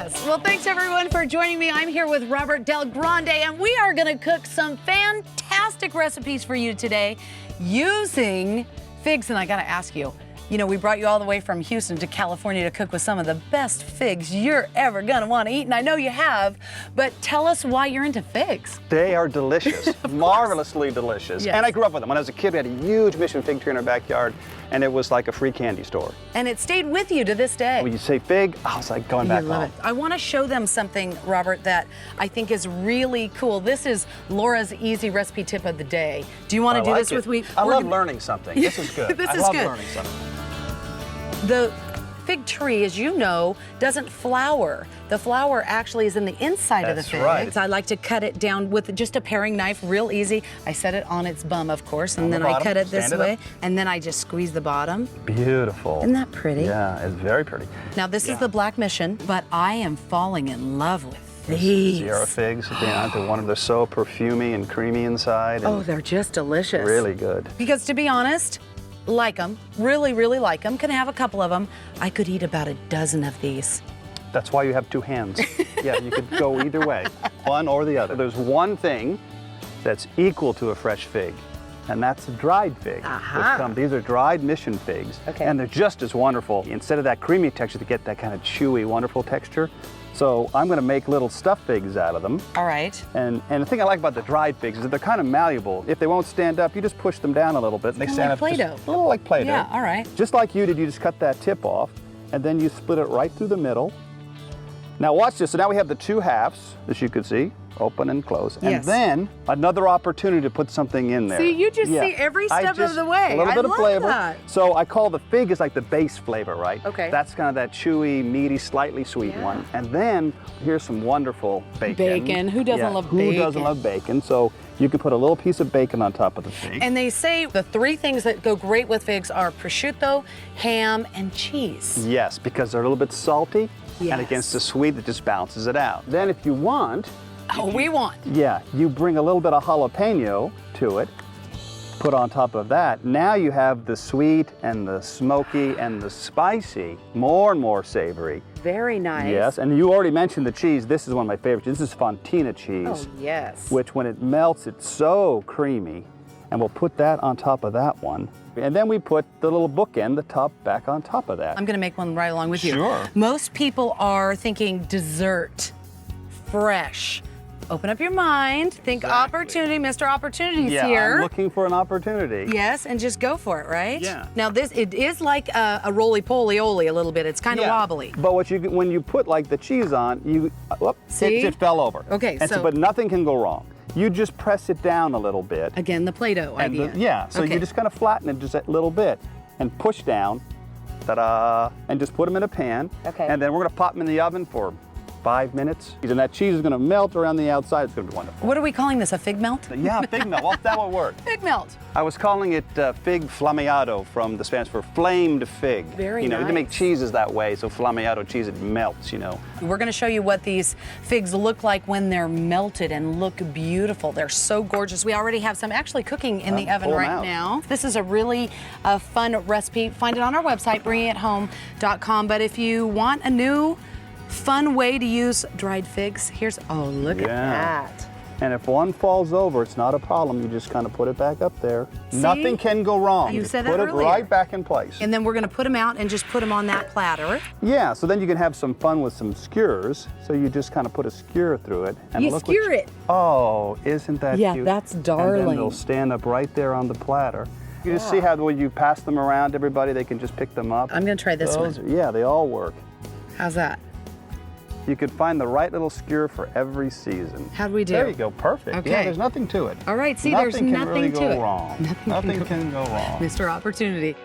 Yes. Well, thanks everyone for joining me. I'm here with Robert Del Grande, and we are going to cook some fantastic recipes for you today using figs. And I got to ask you, you know, we brought you all the way from Houston to California to cook with some of the best figs you're ever gonna want to eat, and I know you have, but tell us why you're into figs. They are delicious, marvelously delicious. Yes. And I grew up with them. When I was a kid, we had a huge mission fig tree in our backyard, and it was like a free candy store. And it stayed with you to this day. When you say fig, I was like going back home. I want to show them something, Robert, that I think is really cool. This is Laura's easy recipe tip of the day. Do you want to do this with me? I love learning something. This is good. This I is love good. learning something. The fig tree, as you know, doesn't flower. The flower actually is in the inside of the fig. Right. I like to cut it down with just a paring knife, real easy. I set it on its bum, of course, and then I cut it this way, and then I just squeeze the bottom. Beautiful. Isn't that pretty? Yeah, it's very pretty. Now, this is the Black Mission, but I am falling in love with these. Sierra figs, they're so perfumey and creamy inside. And oh, they're just delicious. really good. Because to be honest, like them, really, really like them. Can have a couple of them. I could eat about a dozen of these. That's why you have two hands. Yeah, you could go either way, one or the other. There's one thing that's equal to a fresh fig, and that's a dried fig. These are dried mission figs, and they're just as wonderful. Instead of that creamy texture, to get that kind of chewy, wonderful texture. So I'm going to make little stuffed figs out of them. All right. And the thing I like about the dried figs is that they're kind of malleable. If they won't stand up, you just push them down a little bit. And they stand like up Play-Doh. a little like Play-Doh. Yeah, all right. Just like you did, you just cut that tip off, and then you split it right through the middle. Now watch this. So now we have the two halves, as you can see, open and close. And then another opportunity to put something in there. See, you just see every step of the way. A little bit of flavor. That. So I call the fig is like the base flavor, right? Okay. That's kind of that chewy, meaty, slightly sweet one. And then here's some wonderful bacon. Bacon. Who doesn't love bacon? Who doesn't love bacon? So you can put a little piece of bacon on top of the fig. And they say the three things that go great with figs are prosciutto, ham, and cheese. Yes, because they're a little bit salty. And against the sweet, it just balances it out. Then if you want, yeah, you bring a little bit of jalapeno to it, put on top of that. Now you have the sweet and the smoky and the spicy, more and more savory. Very nice. Yes, and you already mentioned the cheese. This is one of my favorites. This is Fontina cheese. Oh, yes. Which when it melts, it's so creamy. And we'll put that on top of that one. And then we put the little bookend, the top, back on top of that. I'm gonna make one right along with you. Sure. Most people are thinking dessert, fresh. Open up your mind, think opportunity, Mr. Opportunity's here. I'm looking for an opportunity. Yes, and just go for it, right? Yeah. Now it is like a roly-poly-oly a little bit. It's kind of wobbly. But when you put like the cheese on, it fell over. Okay, but nothing can go wrong. You just press it down a little bit. Again, the Play-Doh idea. So you just kind of flatten it just a little bit and push down, ta-da, and just put them in a pan. Okay. And then we're gonna pop them in the oven for 5 minutes. And that cheese is gonna melt around the outside. It's gonna be wonderful. What are we calling this, a fig melt? Yeah, fig melt. Well, that would work. Fig melt. I was calling it fig flameado from the Spanish for flamed fig. Very nice. You know, they make nice. cheeses that way, so flameado cheese, it melts, you know. We're gonna show you what these figs look like when they're melted and look beautiful. They're so gorgeous. We already have some actually cooking in the oven right now. This is a really fun recipe. Find it on our website, bringingithome.com. But if you want a new fun way to use dried figs, look at that. And if one falls over, it's not a problem. You just kind of put it back up there. See? Nothing can go wrong. You said that put it earlier. right back in place. And then we're going to put them out and just put them on that platter. Yeah, so then you can have some fun with some skewers. So you just kind of put a skewer through it. And You skewer it. Oh, isn't that cute? Yeah, that's darling. And then they'll stand up right there on the platter. You just see how when you pass them around everybody, they can just pick them up. I'm going to try this one. Yeah, they all work. How's that? You could find the right little skewer for every season. How'd we do? There you go, perfect. Okay. Yeah, there's nothing to it. All right, see, there's nothing really to go it. Wrong. Nothing can go wrong. Mr. Opportunity.